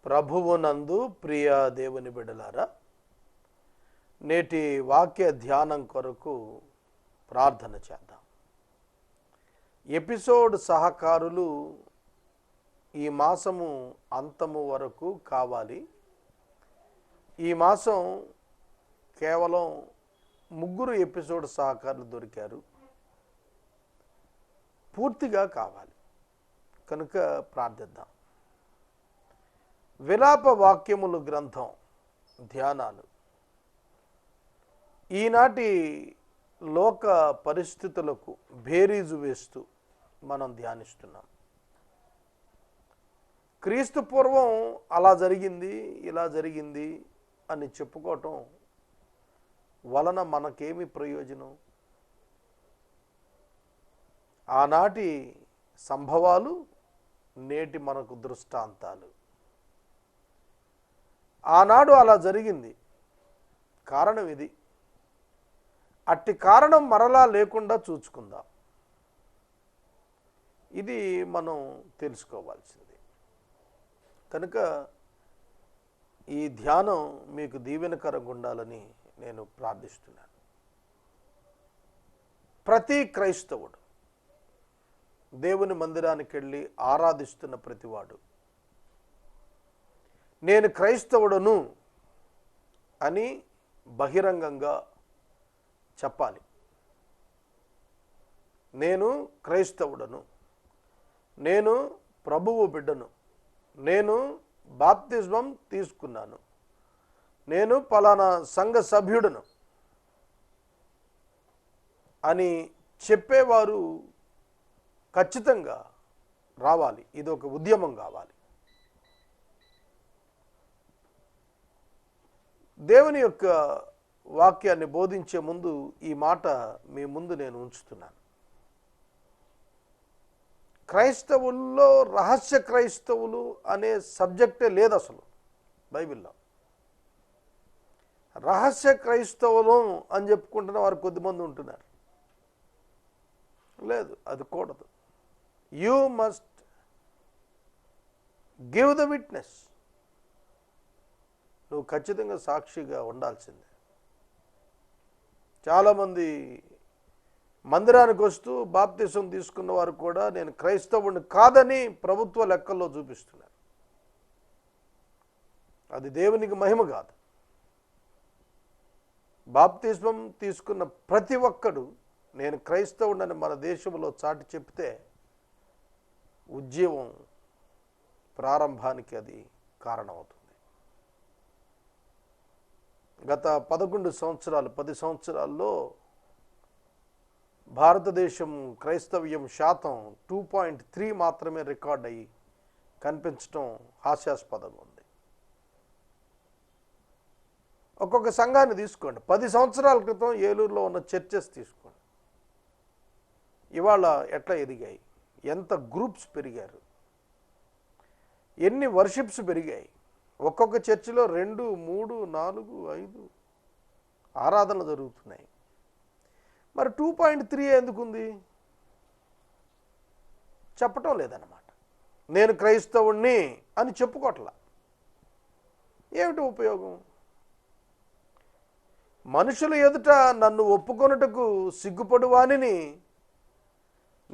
ప్రభువునందు ప్రియ దేవుని బిడ్డలారా, నేటి వాక్య ధ్యానం కొరకు ప్రార్థన చేద్దాం. ఎపిసోడ్ సహకారులు ఈ మాసము అంతము వరకు కావాలి. ఈ మాసం కేవలం 3 ఎపిసోడ్ సహకారులు దొరికారు. పూర్తిగా కావాలి కనుక ప్రార్థిద్దాం. విలాప వాక్యములు గ్రంథం ధ్యానాలు ఈనాటి లోక పరిస్థితులకు బేరీజు వేస్తూ మనం ధ్యానిస్తున్నాం. క్రీస్తు పూర్వం అలా జరిగింది, ఇలా జరిగింది అని చెప్పుకోవటం వలన మనకేమి ప్రయోజనం? ఆనాటి సంభవాలు నేటి మనకు దృష్టాంతాలు. ఆనాడు అలా జరిగింది, కారణం ఇది. అట్టి కారణం మరలా లేకుండా చూసుకుందాం. ఇది మనం తెలుసుకోవాల్సింది. కనుక ఈ ధ్యానం మీకు దీవెనకరంగా ఉండాలని నేను ప్రార్థిస్తున్నాను. ప్రతి క్రైస్తవుడు దేవుని మందిరానికి వెళ్ళి ఆరాధిస్తున్న ప్రతివాడు నేను క్రైస్తవుడను అని బహిరంగంగా చెప్పాలి. నేను క్రైస్తవుడను, నేను ప్రభువు బిడ్డను, నేను బాప్తిజం తీసుకున్నాను, నేను పలానా సంఘ సభ్యుడను అని చెప్పేవారు ఖచ్చితంగా రావాలి. ఇది ఒక ఉద్యమం కావాలి. దేవుని యొక్క వాక్యాన్ని బోధించే ముందు ఈ మాట మీ ముందు నేను ఉంచుతున్నాను. క్రైస్తవుల్లో రహస్య క్రైస్తవులు అనే సబ్జెక్టే లేదు అసలు బైబిల్లో. రహస్య క్రైస్తవులు అని చెప్పుకుంటున్న వారు కొద్దిమంది ఉంటున్నారు. లేదు, అది కూడదు. You must give the witness. నువ్వు ఖచ్చితంగా సాక్షిగా ఉండాల్సిందే. చాలామంది మందిరానికి వస్తూ బాప్తిసం తీసుకున్న వారు కూడా నేను క్రైస్తవుడిని కాదని ప్రభుత్వ లెక్కల్లో చూపిస్తున్నారు. అది దేవునికి మహిమ కాదు. బాప్తిసం తీసుకున్న ప్రతి ఒక్కడు నేను క్రైస్తవుడని మన దేశంలో చాటి చెప్తే ఉద్యమం ప్రారంభానికి అది కారణమవుతుంది. గత 11 సంవత్సరాలు 10 సంవత్సరాల్లో భారతదేశం క్రైస్తవ్యం శాతం 2.3 మాత్రమే రికార్డ్ అయ్యి కనిపించడం హాస్యాస్పదంగా ఉంది. ఒక్కొక్క సంఘాన్ని తీసుకోండి. 10 సంవత్సరాల క్రితం ఏలూరులో ఉన్న చర్చెస్ తీసుకోండి. ఇవాళ ఎట్లా ఎదిగాయి, ఎంత గ్రూప్స్ పెరిగారు, ఎన్ని వర్షిప్స్ పెరిగాయి. ఒక్కొక్క చర్చిలో 2, 3, 4, 5 ఆరాధనలు జరుగుతున్నాయి. మరి 2.3 ఎందుకుంది? చెప్పటం లేదన్నమాట. నేను క్రైస్తవుణ్ణి అని చెప్పుకోవట్లా. ఏమిటి ఉపయోగం? మనుషుల ఎదుట నన్ను ఒప్పుకొనుటకు సిగ్గుపడు వానిని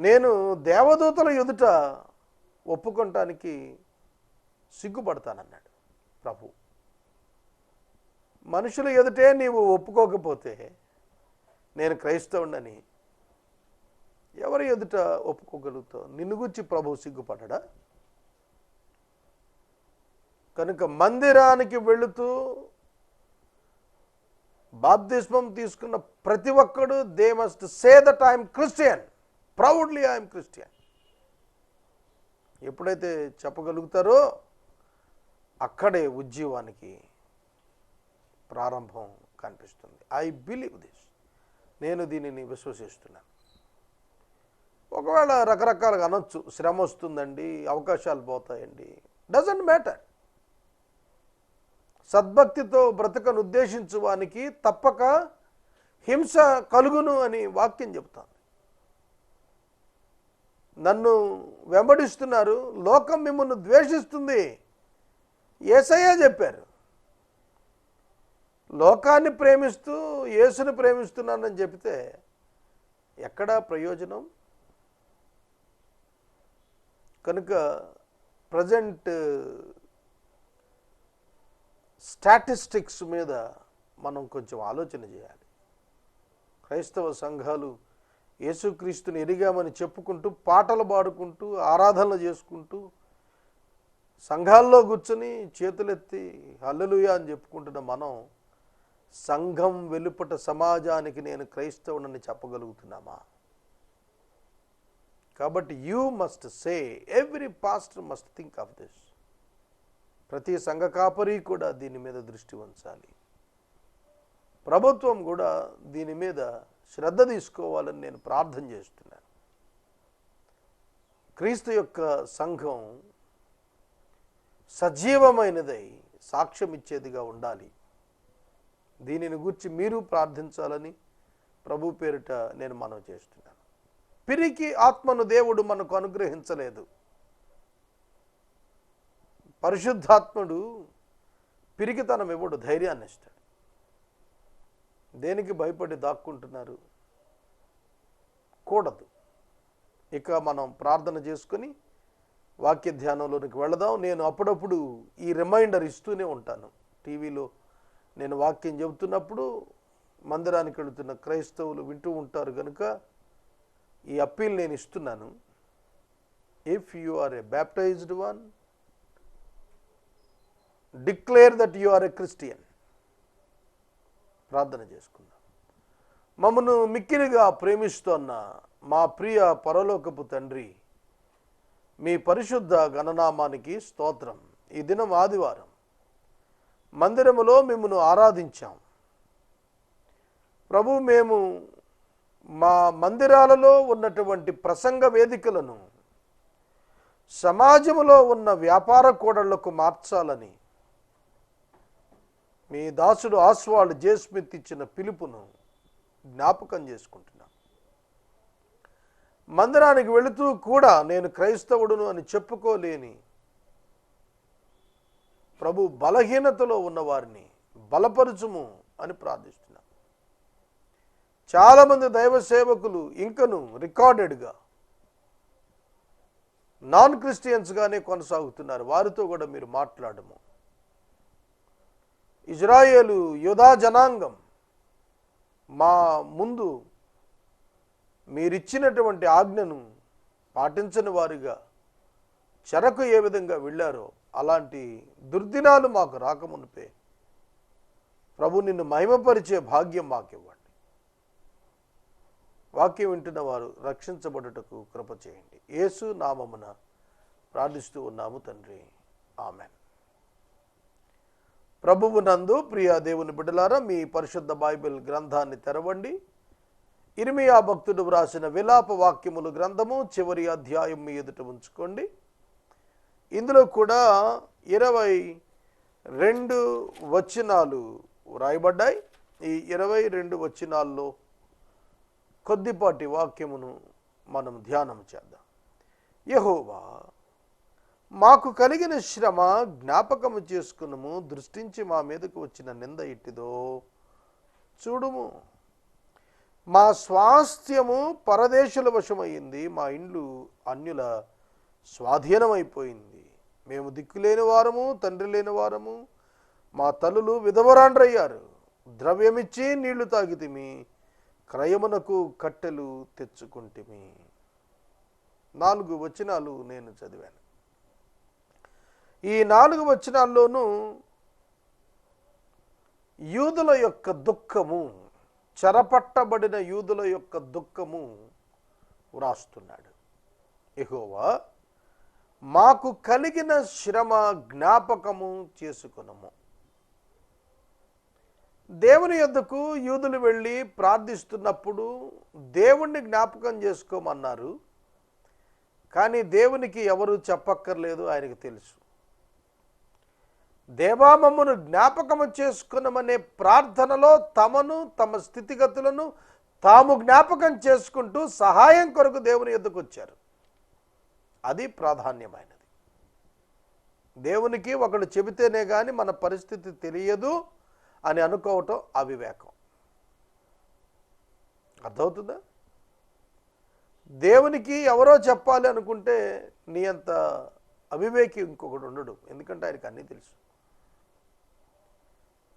నేను దేవదూతల ఎదుట ఒప్పుకొనటానికి సిగ్గుపడతానన్నాడు ప్రభు. మనుషుల ఎదుటే నీవు ఒప్పుకోకపోతే నేను క్రైస్తవుడని ఎవరి ఎదుట ఒప్పుకోగలుగుతావు? నిన్ను గురించి ప్రభు సిగ్గుపడ్డా? కనుక మందిరానికి వెళుతూ బాప్తిస్మం తీసుకున్న ప్రతి ఒక్కడు they must say that I'm Christian, proudly I'm Christian. ఎప్పుడైతే చెప్పగలుగుతారో అక్కడే ఉద్యమానికి ప్రారంభం కనిపిస్తుంది. I believe this. నేను దీనిని విశ్వసిస్తున్నాను. ఒకవేళ రకరకాలుగా అనొచ్చు, శ్రమ వస్తుందండి, అవకాశాలు పోతాయండి. Doesn't matter. సద్భక్తితో బ్రతకను ఉద్దేశించు వానికి తప్పక హింస కలుగును అని వాక్యం చెబుతాను. నన్ను వెంబడిస్తున్నారు, లోకం మిమ్మల్ని ద్వేషిస్తుంది. యేసయ్య చెప్పారు. లోకాన్ని ప్రేమిస్తూ యేసుని ప్రేమిస్తున్నానని చెప్తే ఎక్కడా ప్రయోజనం? కనుక ప్రజెంట్ స్టాటిస్టిక్స్ మీద మనం కొంచెం ఆలోచన చేయాలి. క్రైస్తవ సంఘాలు యేసుక్రీస్తుని ఎరిగామని చెప్పుకుంటూ పాటలు పాడుకుంటూ ఆరాధనలు చేసుకుంటూ సంఘాల్లో కూర్చొని చేతులెత్తి హల్లెలూయా అని చెప్పుకుంటున్న మనం సంఘం వెలుపట సమాజానికి నేను క్రైస్తవునని చెప్పగలుగుతున్నామా? కాబట్టి you must say, every pastor must think of this. ప్రతి సంఘ కాపరి కూడా దీని మీద దృష్టి ఉంచాలి. ప్రభుత్వం కూడా దీని మీద శ్రద్ధ తీసుకోవాలని నేను ప్రార్థన చేస్తున్నాను. క్రీస్తు యొక్క సంఘం సజీవమైనదై సాక్ష్యం ఇచ్చేదిగా ఉండాలి. దీనిని గురించి మీరు ప్రార్థించాలని ప్రభు పేరిట నేను మనవి చేస్తున్నాను. పిరికి ఆత్మను దేవుడు మనకు అనుగ్రహించలేదు. పరిశుద్ధాత్ముడు పిరికితనం ఇవ్వడు, ధైర్యాన్ని ఇస్తాడు. దేనికి భయపడి దాక్కుంటున్నారు? కూడదు. ఇక మనం ప్రార్థన చేసుకొని వాక్య ధ్యానంలోనికి వెళదాం. నేను అప్పుడప్పుడు ఈ రిమైండర్ ఇస్తూనే ఉంటాను. టీవీలో నేను వాక్యం చెబుతున్నప్పుడు మందిరానికి వెళుతున్న క్రైస్తవులు వింటూ ఉంటారు కనుక ఈ అప్పీల్ నేను ఇస్తున్నాను. If you are a baptised one, declare that you are a Christian. ప్రార్థన చేసుకుందాం. మమ్మను మిక్కిలిగా ప్రేమిస్తోన్న మా ప్రియ పరలోకపు తండ్రి, మీ పరిశుద్ధ గణనామానికి స్తోత్రం. ఈ దినం ఆదివారం మందిరములో మిమ్మను ఆరాధించాం ప్రభు. మేము మా మందిరాలలో ఉన్నటువంటి ప్రసంగ వేదికలను సమాజంలో ఉన్న వ్యాపార కూడళ్లకు మార్చాలని మీ దాసుడు ఆస్వాల్డ్ జే స్మిత్ ఇచ్చిన పిలుపును జ్ఞాపకం చేసుకుంటున్నాం. మందిరానికి వెళుతూ కూడా నేను క్రైస్తవుడును అని చెప్పుకోలేని ప్రభు బలహీనతలో ఉన్నవారిని బలపరుచుము అని ప్రార్థిస్తున్నాం. చాలామంది దైవ సేవకులు ఇంకను రికార్డెడ్గా నాన్ క్రిస్టియన్స్గానే కొనసాగుతున్నారు. వారితో కూడా మీరు మాట్లాడము. ఇజ్రాయేలు యూదా జనాంగం మా ముందు మీరిచ్చినటువంటి ఆజ్ఞను పాటించని వారిగా చెరకు ఏ విధంగా వెళ్ళారో అలాంటి దుర్దినాలు మాకు రాకమునిపే ప్రభు నిన్ను మహిమపరిచే భాగ్యం మాకివ్వండి. వాక్యం వింటున్న వారు రక్షించబడుటకు కృప చేయండి. యేసు నామమున ప్రార్థిస్తూ ఉన్నాము తండ్రి, ఆమెన్. ప్రభువు నందు ప్రియ దేవుని బిడ్డలారా, మీ పరిశుద్ధ బైబిల్ గ్రంథాన్ని తెరవండి. ఇర్మియా భక్తుడు వ్రాసిన విలాప వాక్యములు గ్రంథము చివరి అధ్యాయం మీ ఎదుట ఉంచుకోండి. ఇందులో కూడా 22 వచనాలు వ్రాయబడ్డాయి. ఈ 22 వచనాల్లో కొద్దిపాటి వాక్యమును మనం ధ్యానం చేద్దాం. యెహోవా, మాకు కలిగిన శ్రమ జ్ఞాపకము చేసుకునము, దృష్టించి మా మీదకు వచ్చిన నింద ఇట్టిదో చూడుము. మా స్వాస్థ్యము పరదేశుల వశమైంది, మా ఇండ్లు అన్యుల స్వాధీనమైపోయింది. మేము దిక్కులేని వారము, తండ్రి లేని వారము, మా తల్లులు విధవరాండ్రయ్యారు. ద్రవ్యమిచ్చి నీళ్లు తాగితిమి, క్రయమునకు కట్టెలు తెచ్చుకుంటిమి. 4 వచనాలు నేను చదివాను. ఈ 4 వచనాల్లోనూ యూదుల యొక్క దుఃఖము, చెరపట్టబడిన యూదుల యొక్క దుఃఖము వ్రాస్తున్నాడు. యెహోవా, మాకు కలిగిన శ్రమ జ్ఞాపకము చేసుకునము. దేవుని యొద్దకు యూదులు వెళ్ళి ప్రార్థిస్తున్నప్పుడు దేవుణ్ణి జ్ఞాపకం చేసుకోమన్నారు. కానీ దేవునికి ఎవరు చెప్పక్కర్లేదు, ఆయనకు తెలుసు. దేవా, మమ్మను జ్ఞాపకము చేసుకునమనే ప్రార్థనలో తమను, తమ స్థితిగతులను తాము జ్ఞాపకం చేసుకుంటూ సహాయం కొరకు దేవుని యొద్దకు వచ్చారు. అది ప్రాధాన్యమైనది. దేవునికి ఒకడు చెబితేనే కానీ మన పరిస్థితి తెలియదు అని అనుకోవటం అవివేకం. అర్థమవుతుందా? దేవునికి ఎవరో చెప్పాలి అనుకుంటే నీ అంత అవివేకి ఇంకొకడు ఉండడు. ఎందుకంటే ఆయనకు అన్నీ తెలుసు.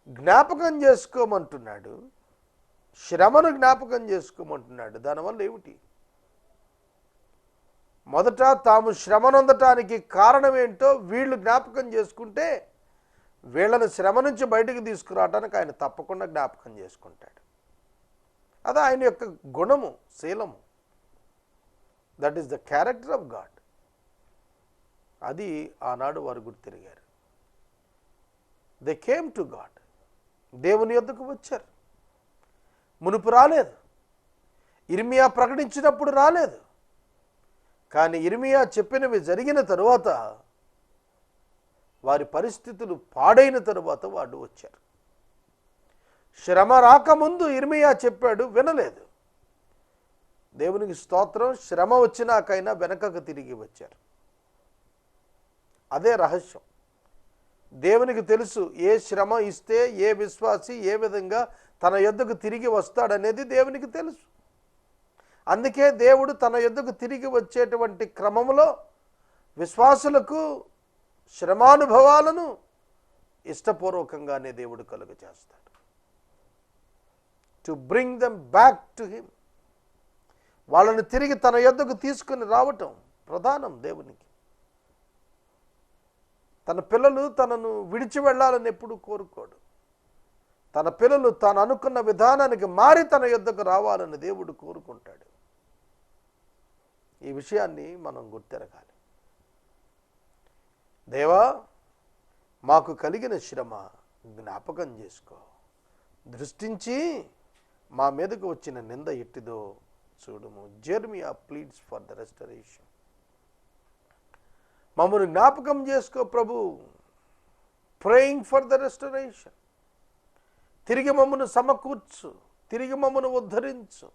జ్ఞాపకం చేసుకోమంటున్నాడు, శ్రమను జ్ఞాపకం చేసుకోమంటున్నాడు. దానివల్ల ఏమిటి? మొదట తాము శ్రమనొందటానికి కారణం ఏంటో వీళ్ళు జ్ఞాపకం చేసుకుంటే వీళ్ళని శ్రమ నుంచి బయటకు తీసుకురావడానికి ఆయన తప్పకుండా జ్ఞాపకం చేసుకుంటాడు. అది ఆయన యొక్క గుణము, శీలము. That is the character of God. అది ఆనాడు వారు గుర్తిరిగారు. They came to God. దేవుని యొద్దకు వచ్చారు. మునుపు రాలేదు. ఇర్మియా ప్రకటించినప్పుడు రాలేదు. కానీ ఇర్మియా చెప్పినవి జరిగిన తరువాత, వారి పరిస్థితులు పాడైన తరువాత వాళ్ళు వచ్చారు. శ్రమ రాకముందు ఇర్మియా చెప్పాడు, వినలేదు. దేవునికి స్తోత్రం. శ్రమ వచ్చినాకైనా వెనకకు తిరిగి వచ్చారు. అదే రహస్యం. దేవునికి తెలుసు ఏ శ్రమ ఇస్తే ఏ విశ్వాసి ఏ విధంగా తన యొద్దకు తిరిగి వస్తాడనేది దేవునికి తెలుసు. అందుకే దేవుడు తన యొద్దకు తిరిగి వచ్చేటువంటి క్రమంలో విశ్వాసులకు శ్రమానుభవాలను ఇష్టపూర్వకంగానే దేవుడు కలుగ చేస్తాడు. To bring them back to him. వాళ్ళని తిరిగి తన యొద్దకు తీసుకుని రావటం ప్రధానం దేవునికి. తన పిల్లలు తనను విడిచి వెళ్ళాలని ఎప్పుడు కోరుకోడు. తన పిల్లలు తాను అనుకున్న విధానానికి మారి తన యొద్దకు రావాలని దేవుడు కోరుకుంటాడు. ఈ విషయాన్ని మనం గుర్తెరగాలి. దేవా, మాకు కలిగిన శ్రమ జ్ఞాపకం చేసుకో, దృష్టించి మా మీదకు వచ్చిన నింద ఎట్టిదో చూడుము. Jeremiah pleads for the restoration. మమ్మల్ని జ్ఞాపకం చేసుకో ప్రభు. Praying for the restoration. తిరిగి మమ్మను సమకూర్చు, తిరిగి మమ్మను ఉద్ధరించు,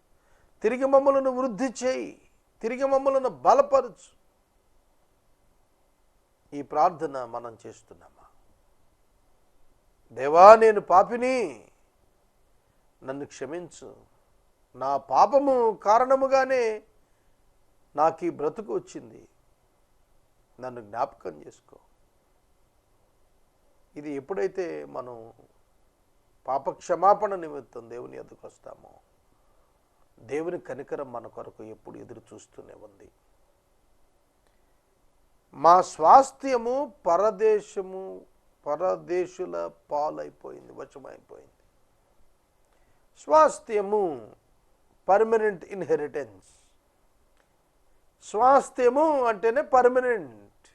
తిరిగి మమ్మలను వృద్ధి చేయి, తిరిగి మమ్మలను బలపరచు. ఈ ప్రార్థన మనం చేస్తున్నామా? దేవా, నేను పాపిని, నన్ను క్షమించు. నా పాపము కారణముగానే నాకు ఈ బ్రతుకు వచ్చింది, నన్ను జ్ఞాపకం చేసుకో. ఇది ఎప్పుడైతే మనం పాప క్షమాపణ నిమిత్తం దేవుని ఎదుకు వస్తామో, దేవుని కనికరం మన కొరకు ఎప్పుడు ఎదురు చూస్తూనే ఉంది. మా స్వాస్థ్యము పరదేశుల పాలైపోయింది, వశమైపోయింది. స్వాస్థ్యము పర్మనెంట్ ఇన్హెరిటెన్స్. స్వాస్థ్యము అంటేనే పర్మనెంట్,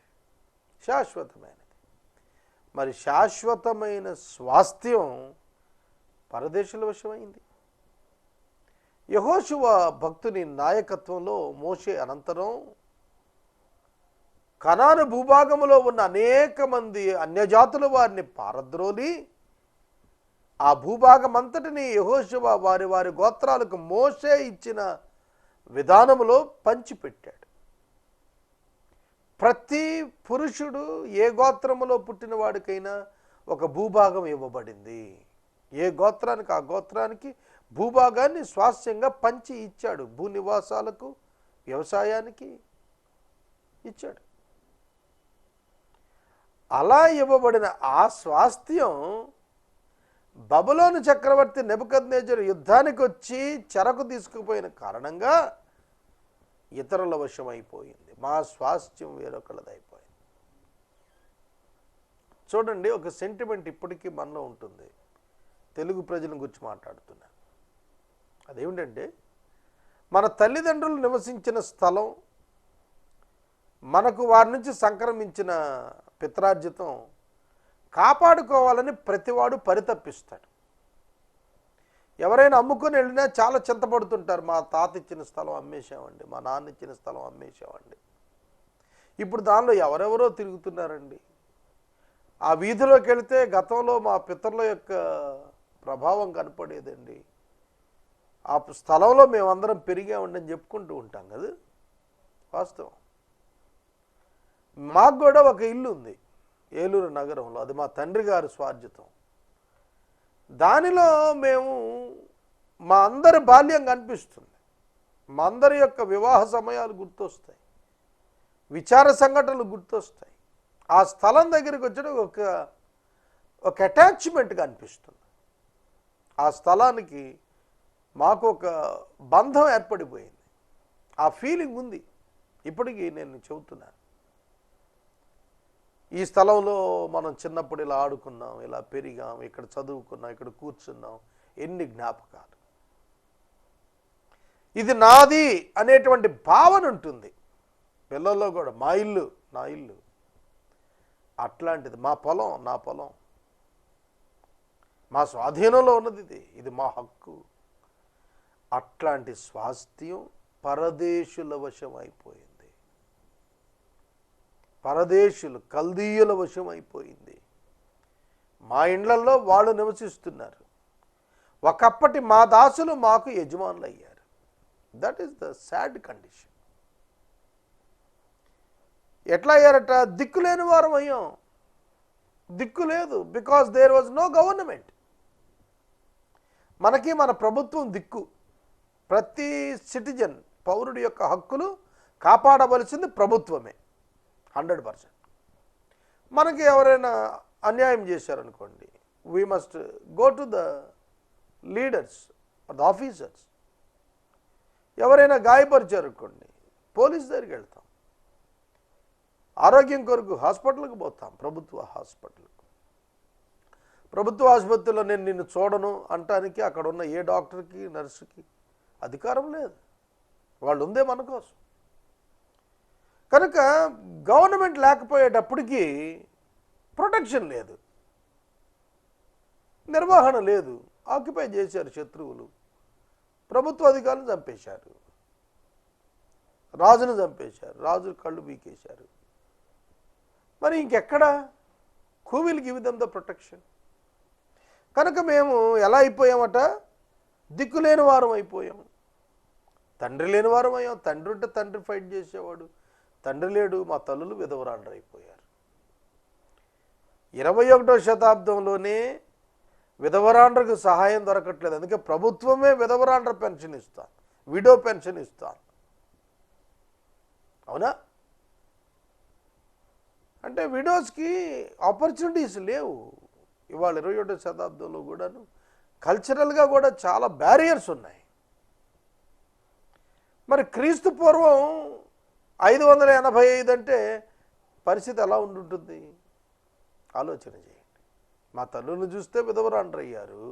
శాశ్వతమైనది. మరి శాశ్వతమైన స్వాస్థ్యం పరదేశుల వశమైంది. యెహోషువ భక్తుని నాయకత్వంలో మోషే అనంతరం కనాను భూభాగములో ఉన్న అనేక మంది అన్యజాతుల వారిని పారద్రోలి ఆ భూభాగం అంతటిని యెహోషువ వారి వారి గోత్రాలకు మోషే ఇచ్చిన విధానములో పంచిపెట్టాడు. ప్రతి పురుషుడు ఏ గోత్రములో పుట్టిన వాడికైనా ఒక భూభాగం ఇవ్వబడింది. ఏ గోత్రానికి ఆ గోత్రానికి భూభాగాన్ని స్వాస్థ్యంగా పంచి ఇచ్చాడు. భూనివాసాలకు, వ్యవసాయానికి ఇచ్చాడు. అలా ఇవ్వబడిన ఆ స్వాస్థ్యం బబులోను చక్రవర్తి నెబుకద్నెజరు యుద్ధానికి వచ్చి చెరకు తీసుకుపోయిన కారణంగా ఇతరుల వశమైపోయింది. మా స్వాస్థ్యం వేరొకళ్ళదైపోయింది. చూడండి, ఒక సెంటిమెంట్ ఇప్పటికీ మనలో ఉంటుంది. తెలుగు ప్రజల గురించి మాట్లాడుతున్నాను. అదేమిటంటే, మన తల్లిదండ్రులు నివసించిన స్థలం, మనకు వారి నుంచి సంక్రమించిన పిత్రార్జితం కాపాడుకోవాలని ప్రతివాడు పరితపిస్తాడు. ఎవరైనా అమ్ముకొని వెళ్ళినా చాలా చింతపడుతుంటారు. మా తాత ఇచ్చిన స్థలం అమ్మేశామండి, మా నాన్న ఇచ్చిన స్థలం అమ్మేశామండి. ఇప్పుడు దానిలో ఎవరెవరో తిరుగుతున్నారండి. ఆ వీధిలోకి వెళితే గతంలో మా పితరుల యొక్క ప్రభావం కనపడేదండి. ఆ స్థలంలో మేమందరం పెరిగామండి అని చెప్పుకుంటూ ఉంటాం కదా. వాస్తవం. మాకు కూడా ఒక ఇల్లు ఉంది, ఏలూరు నగరంలో. అది మా తండ్రి గారి స్వార్జితం. దానిలో మేము మా అందరి బాల్యం కనిపిస్తుంది. మా అందరి యొక్క వివాహ సమయాలు గుర్తొస్తాయి, విచార సంఘటనలు గుర్తొస్తాయి. ఆ స్థలం దగ్గరికి వచ్చిన ఒక అటాచ్మెంట్ కనిపిస్తుంది. ఆ స్థలానికి మాకు ఒక బంధం ఏర్పడిపోయింది. ఆ ఫీలింగ్ ఉంది ఇప్పటికీ. నేను చెబుతున్నాను, ఈ స్థలంలో మనం చిన్నప్పుడు ఇలా ఆడుకున్నాం, ఇలా పెరిగాం, ఇక్కడ చదువుకున్నాం, ఇక్కడ కూర్చున్నాం. ఎన్ని జ్ఞాపకాలు. ఇది నాది అనేటువంటి భావన ఉంటుంది పిల్లల్లో కూడా. మా ఇల్లు, నా ఇల్లు. అట్లాంటిది మా పొలం, నా పొలం, మా స్వాధీనంలో ఉన్నది, ఇది మా హక్కు. అట్లాంటి స్వాస్థ్యం పరదేశుల వశం అయిపోయింది. పరదేశులు, కల్దీయుల వశం అయిపోయింది. మా ఇండ్లలో వాళ్ళు నివసిస్తున్నారు. ఒకప్పటి మా దాసులు మాకు యజమానులు అయ్యారు. That is the sad condition. ఎట్లా అయ్యారట? దిక్కులేని వారం అయ్యాం. దిక్కు లేదు. Because there was no government. మనకి మన ప్రభుత్వం దిక్కు. ప్రతి సిటిజన్, పౌరుడి యొక్క హక్కులు కాపాడవలసింది ప్రభుత్వమే 100%. మనకి ఎవరైనా అన్యాయం చేశారనుకోండి, we must go to the leaders, the officers. ఎవరైనా గాయపరిచారనుకోండి, పోలీస్ దగ్గరికి వెళ్తాం. ఆరోగ్యం కొరకు హాస్పిటల్కి పోతాం, ప్రభుత్వ హాస్పిటల్కు. ప్రభుత్వ ఆసుపత్రిలో నేను నిన్ను చూడను అంటానికి అక్కడ ఉన్న ఏ డాక్టర్కి, నర్సుకి అధికారం లేదు. వాళ్ళు ఉందే మన కోసం. కనుక గవర్నమెంట్ లేకపోయేటప్పటికీ ప్రొటెక్షన్ లేదు, నిర్వహణ లేదు. ఆక్యుపై చేశారు శత్రువులు. ప్రభుత్వ అధికారులను చంపేశారు, రాజును చంపేశారు, రాజు కళ్ళు బీకేశారు. మరి ఇంకెక్కడ? Who will give them the protection? కనుక మేము ఎలా అయిపోయామట? దిక్కులేని వారం అయిపోయాము. తండ్రి లేని వారం అయ్యాం. తండ్రి ఉంటే తండ్రి ఫైట్ చేసేవాడు, తండ్రి లేడు. మా తల్లులు విధవరాండ్రు అయిపోయారు. 21వ శతాబ్దంలోనే విధవరాండ్రకు సహాయం దొరకట్లేదు. అందుకే ప్రభుత్వమే విధవరాండ్ర పెన్షన్ ఇస్తాను, విడో పెన్షన్ ఇస్తాను. అవునా? అంటే విడోస్కి ఆపర్చునిటీస్ లేవు. ఇవాళ 21వ శతాబ్దంలో కూడాను కల్చరల్గా కూడా చాలా బ్యారియర్స్ ఉన్నాయి. మరి క్రీస్తు పూర్వం 585 అంటే పరిస్థితి ఎలా ఉండుంటుంది? ఆలోచన చేయండి. మా తల్లులను చూస్తే విధవరాండ్రు అయ్యారు,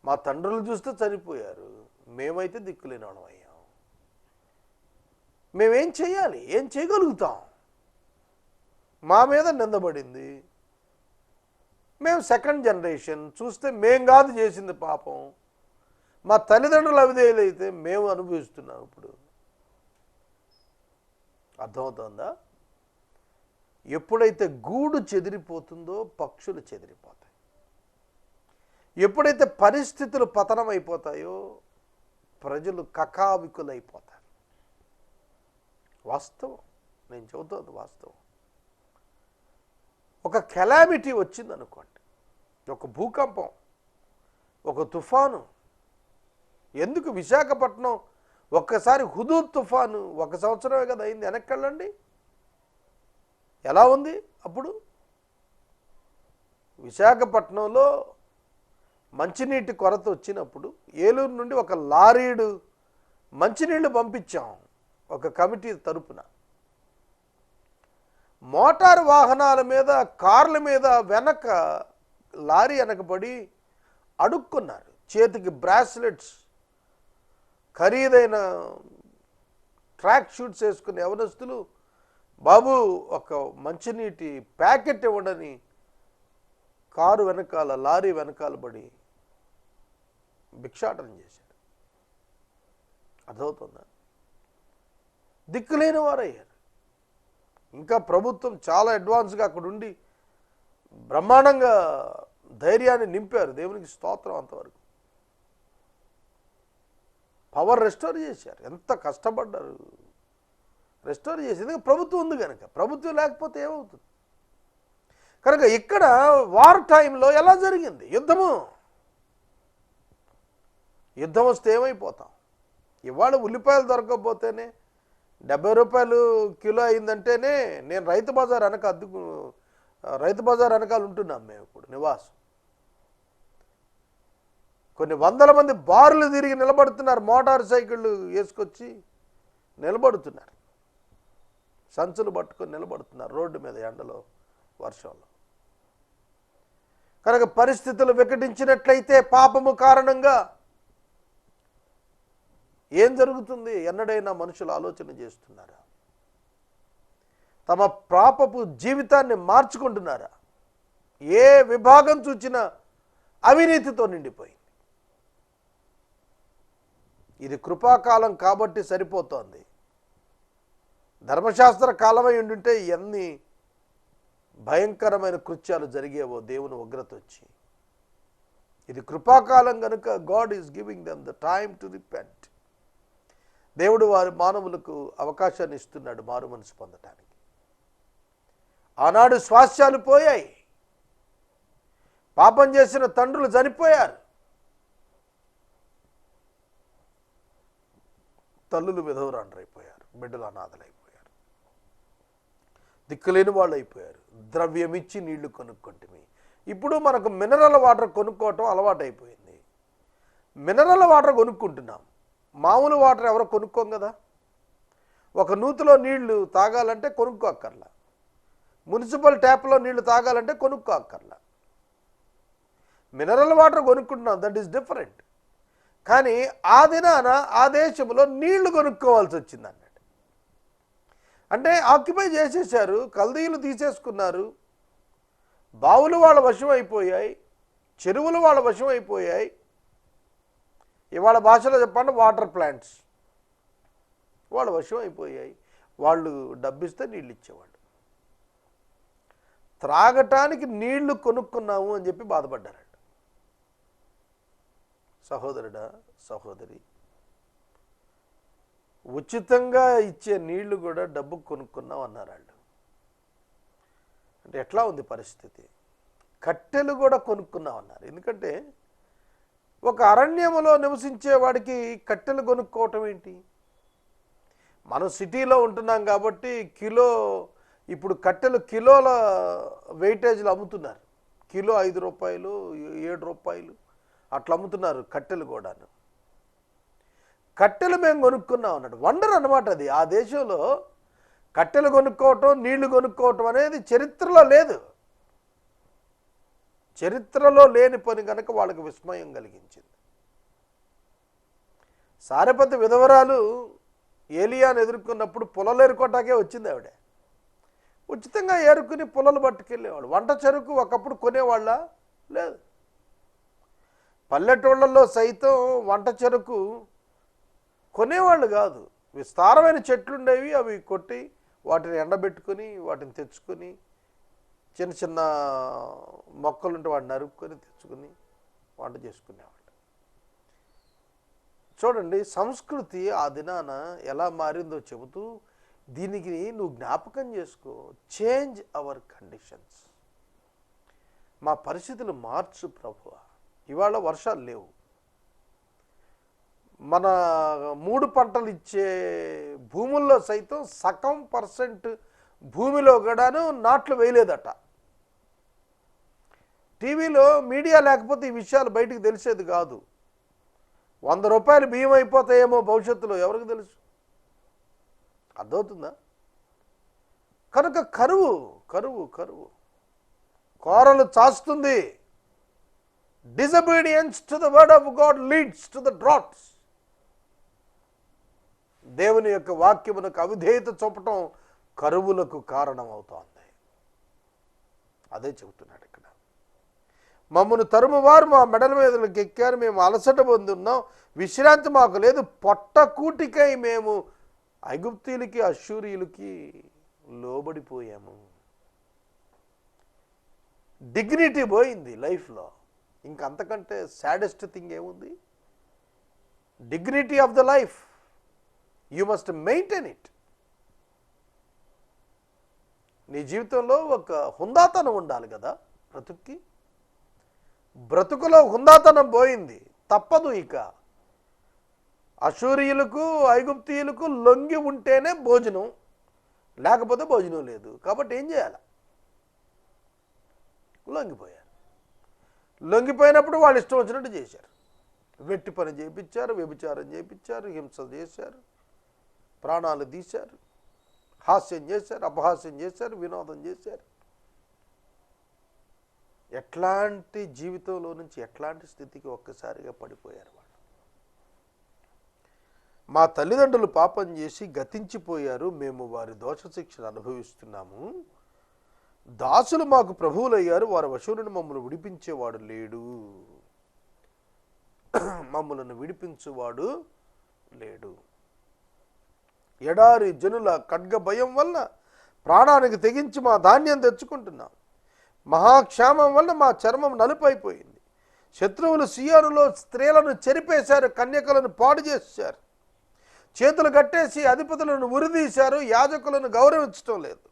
మా తండ్రులను చూస్తే చనిపోయారు. మేమైతే దిక్కులేనివాళ్ళం అయ్యాం. మేమేం చేయాలి? ఏం చేయగలుగుతాం? మా మీద నిందబడింది. మేము సెకండ్ జనరేషన్. చూస్తే మేం కాదు చేసింది పాపం, మా తల్లిదండ్రులు అవిధేయులైతే మేము అనుభవిస్తున్నాం. ఇప్పుడు అర్థమవుతుందా? ఎప్పుడైతే గూడు చెదిరిపోతుందో పక్షులు చెదిరిపోతాయి. ఎప్పుడైతే పరిస్థితులు పతనమైపోతాయో ప్రజలు కకావికులైపోతారు. వాస్తవం, నేను చెబుతోంది వాస్తవం. ఒక కెలామిటీ వచ్చిందనుకోండి, ఒక భూకంపం, ఒక తుఫాను. ఎందుకు విశాఖపట్నం ఒక్కసారి హుదూద్ తుఫాను 1 సంవత్సరమే కదా అయింది. వెనక్కి వెళ్ళండి, ఎలా ఉంది అప్పుడు? విశాఖపట్నంలో మంచినీటి కొరత వచ్చినప్పుడు ఏలూరు నుండి ఒక లారీడు మంచినీళ్ళు పంపించాం ఒక కమిటీ తరపున. మోటారు వాహనాల మీద, కార్ల మీద వెనక లారీ వెనకబడి అడుక్కున్నారు. చేతికి బ్రాస్లెట్స్, ఖరీదైన ట్రాక్ షూట్స్ వేసుకునే యవనస్తులు, బాబు ఒక మంచినీటి ప్యాకెట్ ఇవ్వడని కారు వెనకాల, లారీ వెనకాల పడి భిక్షాటన చేశారు. అర్థమవుతుందా? దిక్కులేని వారయ్యారు. ఇంకా ప్రభుత్వం చాలా అడ్వాన్స్గా అక్కడ ఉండి బ్రహ్మాండంగా ధైర్యాన్ని నింపారు. దేవునికి స్తోత్రం. అంతవరకు పవర్ రెస్టోర్ చేశారు. ఎంత కష్టపడ్డారు రెస్టోర్ చేసేది. ప్రభుత్వం ఉంది కనుక. ప్రభుత్వం లేకపోతే ఏమవుతుంది? కనుక ఇక్కడ వార్ టైంలో ఎలా జరిగింది? యుద్ధం వస్తే ఏమైపోతాం? ఇవాళ ఉల్లిపాయలు దొరకకపోతేనే 70 రూపాయలు కిలో అయిందంటేనే, నేను రైతు బజార్ వెనకాల ఉంటున్నాం మేము ఇప్పుడు నివాసం. కొన్ని వందల మంది బారులు తిరిగి నిలబడుతున్నారు, మోటార్ సైకిళ్ళు వేసుకొచ్చి నిలబడుతున్నారు, సంచులు పట్టుకొని నిలబడుతున్నారు రోడ్డు మీద ఎండలో వర్షంలో. కనుక పరిస్థితులు వికటించినట్లయితే పాపము కారణంగా ఏం జరుగుతుంది? ఎన్నడైనా మనుషులు ఆలోచన చేస్తున్నారా? తమ పాపపు జీవితాన్ని మార్చుకుంటున్నారా? ఏ విభాగం చూచినా అవినీతితో నిండిపోయింది. ఇది కృపాకాలం కాబట్టి సరిపోతోంది. ధర్మశాస్త్ర కాలమై ఉండుంటే ఎన్ని భయంకరమైన కృత్యాలు జరిగేవో దేవుని ఉగ్రత వచ్చి. ఇది కృపాకాలం కనుక God is giving them the time to repent. దేవుడు వారి మానవులకు అవకాశాన్ని ఇస్తున్నాడు మారు మనసు పొందటానికి. ఆనాడు స్వాస్థ్యాలు పోయాయి, పాపం చేసిన తండ్రులు చనిపోయారు, తల్లులు విధవరాండ్రైపోయారు, బిడ్డలు అనాథలైపోయారు, దిక్కులేని వాళ్ళు అయిపోయారు. ద్రవ్యం ఇచ్చి నీళ్లు కొనుక్కుంటే ఇప్పుడు మనకు మినరల్ వాటర్ కొనుక్కోవటం అలవాటైపోయింది. మినరల్ వాటర్ కొనుక్కుంటున్నాం, మామూలు వాటర్ ఎవరో కొనుక్కోం కదా. ఒక నూతిలో నీళ్లు తాగాలంటే కొనుక్కోక్కర్లా, మున్సిపల్ ట్యాప్లో నీళ్లు తాగాలంటే కొనుక్కోక్కర్లా. మినరల్ వాటర్ కొనుక్కుంటున్నాం, దట్ ఈస్ డిఫరెంట్. కానీ ఆ దినాన ఆ దేశంలో నీళ్లు కొనుక్కోవాల్సి వచ్చింది అన్నట్టు. అంటే ఆక్యుపై చేసేసారు, కల్దీయులు తీసేసుకున్నారు, బావులు వాళ్ళ వశం అయిపోయాయి, చెరువులు వాళ్ళ వశం అయిపోయాయి. ఇవాళ భాషలో చెప్పండి, వాటర్ ప్లాంట్స్ వాళ్ళ వశం అయిపోయాయి. వాళ్ళు డబ్బిస్తే నీళ్ళు ఇచ్చేవాళ్ళు. త్రాగటానికి నీళ్లు కొనుక్కున్నాము అని చెప్పి బాధపడ్డారంట. సహోదరుడా, సహోదరి, ఉచితంగా ఇచ్చే నీళ్లు కూడా డబ్బు కొనుక్కున్నాం అన్నారు వాళ్ళు. అంటే ఎట్లా ఉంది పరిస్థితి? కట్టెలు కూడా కొనుక్కున్నాం అన్నారు. ఎందుకంటే ఒక అరణ్యములో నివసించే వాడికి కట్టెలు కొనుక్కోవటం ఏంటి? మనం సిటీలో ఉంటున్నాం కాబట్టి ఇప్పుడు కట్టెలు కిలోల వెయిటేజ్లు అమ్ముతున్నారు. కిలో 5 రూపాయలు, 7 రూపాయలు అట్లా అమ్ముతున్నారు కట్టెలు కూడాను. కట్టెలు మేము కొనుక్కున్నాం అన్నాడు. వండర్ అన్నమాట అది. ఆ దేశంలో కట్టెలు కొనుక్కోవటం, నీళ్లు కొనుక్కోవటం అనేది చరిత్రలో లేదు. చరిత్రలో లేని పని కనుక వాళ్ళకి విస్మయం కలిగించింది. సారెపతి విధవరాలు ఏలియాను ఎదుర్కొన్నప్పుడు పుల్లలు ఏరుకోటాకే వచ్చింది ఆవిడ. ఉచితంగా ఏరుకుని పుల్లలు పట్టుకెళ్ళేవాళ్ళు. వంట చెరుకు ఒకప్పుడు కొనేవాళ్ళ లేదు. పల్లెటూళ్ళల్లో సైతం వంట చెరుకు కొనేవాళ్ళు కాదు. విస్తారమైన చెట్లుండేవి, అవి కొట్టి వాటిని ఎండబెట్టుకుని వాటిని తెచ్చుకొని, చిన్న చిన్న మొక్కలుంటే వాటిని నరుక్కొని తెచ్చుకుని వంట చేసుకునేవాళ్ళు. చూడండి, సంస్కృతి ఆ దినాన ఎలా మారిందో చెబుతూ, దీనికి నువ్వు జ్ఞాపకం చేసుకో, చేంజ్ అవర్ కండిషన్స్, మా పరిస్థితులు మార్చు ప్రభువా. ఇవాళ వర్షాలు లేవు, మన 3 పంటలు ఇచ్చే భూముల్లో సైతం సగం % భూమిలో కూడాను నాట్లు వేయలేదట. టీవీలో మీడియా లేకపోతే ఈ విషయాలు బయటికి తెలిసేది కాదు. 100 రూపాయలు బియ్యం అయిపోతాయేమో భవిష్యత్తులో, ఎవరికి తెలుసు? అర్థమవుతుందా? కనుక కరువు కరువు కరువు కోరలు చాస్తుంది. Disobedience to the word of God leads to the droughts. దేవుని యొక్క వాక్యమునకు అవిధేయత చూపటం కరువులకు కారణం అవుతోంది. అదే చెబుతున్నాడు ఇక్కడ. మమ్మను తరుమువారు మా మెడల మీదకి ఎక్కారు, మేము అలసట పొందున్నాం, విశ్రాంతి మాకు లేదు, పొట్టకూటికై మేము ఐగుప్తీయులకి అశ్షూరీయులకి లోబడిపోయాము. డిగ్నిటీ పోయింది లైఫ్లో. ఇంకంతకంటే సాడెస్ట్ థింగ్ ఏముంది? Dignity of the life, you must maintain it. నీ జీవితంలో ఒక హుందాతనం ఉండాలి కదా. బ్రతుకులో హుందాతనం పోయింది, తప్పదు. ఇక అశూరియులకు ఐగుప్తీయులకు లొంగి ఉంటేనే భోజనం, లేకపోతే భోజనం లేదు. కాబట్టి ఏం చేయాలి? లొంగిపోయారు. లొంగిపోయినప్పుడు వాళ్ళు ఇష్టం వచ్చినట్టు చేశారు. వెట్టి పని చేయించారు, వ్యభిచారం చేయించారు, హింసలు చేశారు, ప్రాణాలు తీశారు, హాస్యం చేశారు, అపహాస్యం చేశారు, వినోదం చేశారు. ఎట్లాంటి జీవితంలో నుంచి ఎట్లాంటి స్థితికి ఒక్కసారిగా పడిపోయారు వాళ్ళు. మా తల్లిదండ్రులు పాపం చేసి గతించిపోయారు, మేము వారి దోష శిక్షను అనుభవిస్తున్నాము. దాసులు మాకు ప్రభువులయ్యారు, వారి వశం నుండి మమ్మల్ని విడిపించేవాడు లేడు. మమ్మలను విడిపించువాడు లేడు. ఎడారి జనుల ఖడ్గ భయం వల్ల ప్రాణానికి తెగించి మా ధాన్యం తెచ్చుకుంటున్నాం. మహాక్షామం వల్ల మా చర్మం నలుపైపోయింది. శత్రువులు సియోనులో స్త్రీలను చెరిపేశారు, కన్యకలను పాడు చేశారు, చేతులు కట్టేసి అధిపతులను ఉరిదీశారు. యాజకులను గౌరవించడం లేదు,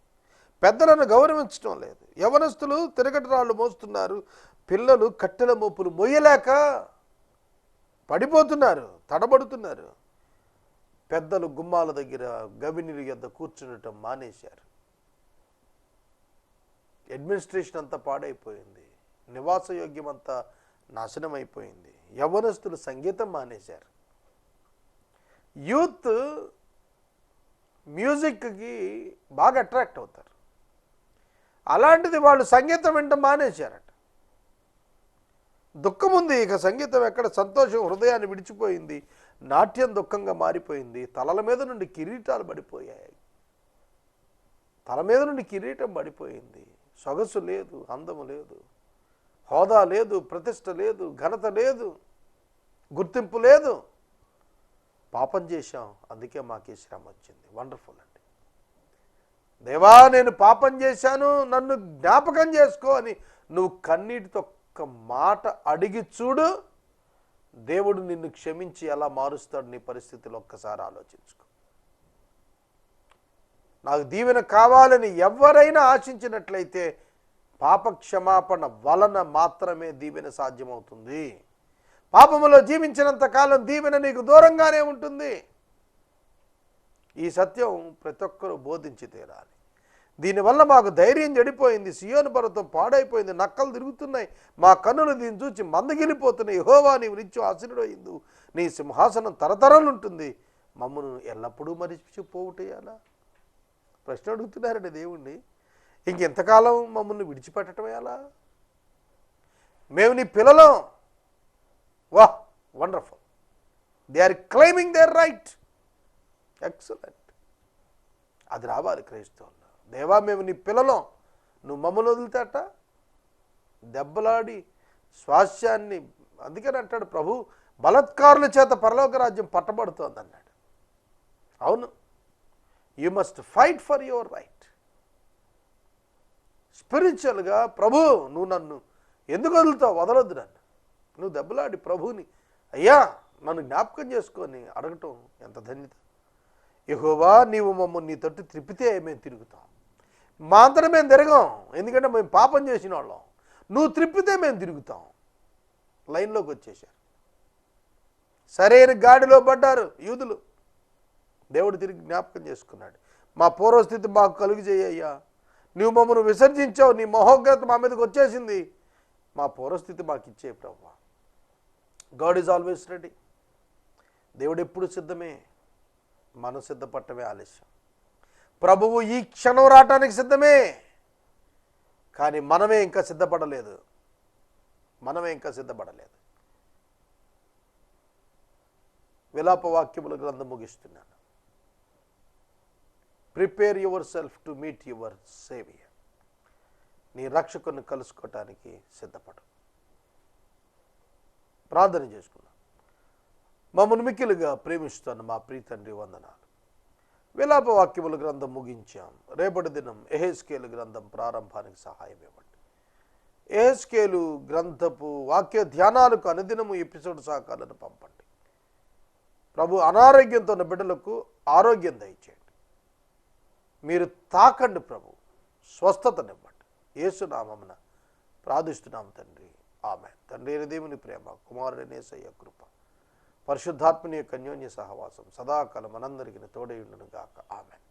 పెద్దలను గౌరవించడం లేదు. యవనస్తులు తిరగటరాళ్ళు మోస్తున్నారు, పిల్లలు కట్టెల మోపులు మొయ్యలేక పడిపోతున్నారు, తడబడుతున్నారు. పెద్దలు గుమ్మాల దగ్గర గవినిల యొద్ద కూర్చునటం మానేశారు. అడ్మినిస్ట్రేషన్ అంతా పాడైపోయింది, నివాసయోగ్యం అంతా నాశనమైపోయింది. యవ్వనస్తులు సంగీతం మానేశారు. యూత్ మ్యూజిక్కి బాగా అట్రాక్ట్ అవుతారు, అలాంటిది వాళ్ళు సంగీతం వినటం మానేశారట. దుఃఖం ఉంది, ఇక సంగీతం ఎక్కడ, సంతోషం హృదయాన్ని విడిచిపోయింది, నాట్యం దుఃఖంగా మారిపోయింది. తలల మీద నుండి కిరీటాలు పడిపోయాయి, తల మీద నుండి కిరీటం పడిపోయింది. సొగసు లేదు, అందము లేదు, హోదా లేదు, ప్రతిష్ట లేదు, ఘనత లేదు, గుర్తింపు లేదు. పాపం చేశాం, అందుకే మాకు ఈ శ్రమ వచ్చింది. వండర్ఫుల్ అండి. దేవా, నేను పాపం చేశాను, నన్ను జ్ఞాపకం చేసుకో అని నువ్వు కన్నీటితో ఒక్క మాట అడిగి చూడు, దేవుడు నిన్ను క్షమించి ఎలా మారుస్తాడు నీ పరిస్థితిలో ఒక్కసారి ఆలోచించుకో. నాకు దీవెన కావాలని ఎవరైనా ఆశించినట్లయితే పాప క్షమాపణ వలన మాత్రమే దీవెన సాధ్యమవుతుంది. పాపములో జీవించినంత కాలం దీవెన నీకు దూరంగానే ఉంటుంది. ఈ సత్యం ప్రతి ఒక్కరూ బోధించి తీరాలి. దీనివల్ల మాకు ధైర్యం చెడిపోయింది, సియోను పర్వతం పాడైపోయింది, నక్కలు తిరుగుతున్నాయి, మా కన్నులు దీన్ని చూచి మందగిలిపోతున్నాయి. యెహోవా, నీవు నిత్యం ఆశీనుడయిందు, నీ సింహాసనం తరతరాలు ఉంటుంది, మమ్మను ఎల్లప్పుడూ మరిచిపోవుటేయాలా? ప్రశ్న అడుగుతున్నారండి దేవుణ్ణి. ఇంకెంతకాలం మమ్మల్ని విడిచిపెట్టడం ఎలా? మేము నీ పిల్లలం. వాహ్, wonderful. They are claiming their right. Excellent. అది రావాలి క్రైస్తవుల్లో. దేవా, మేము నీ పిల్లలం, నువ్వు మమ్మల్ని వదిలితేట దెబ్బలాడి స్వాస్యాన్ని. అందుకని అంటాడు ప్రభు, బలత్కారుల చేత పరలోక రాజ్యం పట్టబడుతోంది అన్నాడు. అవును, you must fight for your right. స్పిరిచువల్గా ప్రభు, నువ్వు నన్ను ఎందుకు వదులుతావు? వదలొద్దు నన్ను. నువ్వు దెబ్బలాడి ప్రభుని, అయ్యా నన్ను జ్ఞాపకం చేసుకొని అడగటం ఎంత ధన్యత. యెహోవా, నీవు మమ్మల్ని నీ తట్టు త్రిప్పితే మేము తిరుగుతాం. మా అంతటా మేము తిరగాం, ఎందుకంటే మేము పాపం చేసిన వాళ్ళం. నువ్వు త్రిప్పితే మేము తిరుగుతాం. లైన్లోకి వచ్చేసారు, సరైన గాడిలో పడ్డారు యూదులు. దేవుడు తిరిగి జ్ఞాపకం చేసుకున్నాడు. మా పూర్వస్థితి మాకు కలుగు చేయ్యా, నువ్వు మమ్మల్ని విసర్జించావు, నీ మహోగ్రత మా మీదకి వచ్చేసింది, మా పూర్వస్థితి మాకు ఇచ్చే ప్రభువా. God is always ready. దేవుడు ఎప్పుడు సిద్ధమే, మనం సిద్ధపడటమే ఆలస్యం. ప్రభువు ఈ క్షణం రావటానికి సిద్ధమే, కానీ మనమే ఇంకా సిద్ధపడలేదు. విలాప వాక్యముల గ్రంథం ముగిస్తున్నాను. Prepare your self to meet your saviour. నీ రక్షకుని కలుసుకోవటానికి సిద్ధపడు. ప్రార్థన చేసుకున్నాం. మమ్మల్ని మిక్కిలుగా ప్రేమిస్తున్న మా ప్రీతండ్రి, వందనాలు. విలాప వాక్యముల గ్రంథం ముగించాం. రేపటి దినం యెహెజ్కేలు గ్రంథం ప్రారంభానికి సహాయం ఇవ్వండి. యెహెజ్కేలు గ్రంథపు వాక్య ధ్యానాలకు అనుదినము ఎపిసోడ్ సహకారాలను పంపండి. ప్రభు, అనారోగ్యంతో ఉన్న బిడ్డలకు ఆరోగ్యం దయచేయండి. మీరు తాకండి ప్రభు, స్వస్థతనివ్వండి. యేసు నామమున ప్రార్థిస్తున్నాం తండ్రి, ఆమేన్. తండ్రి అయిన దేవుని ప్రేమ, కుమారుడైన యేసయ్య కృప, పరిశుద్ధాత్మని యొక్క అన్యోన్య సహవాసం సదాకాలం మనందరికీ తోడై ఉండును గాక. ఆమేన్.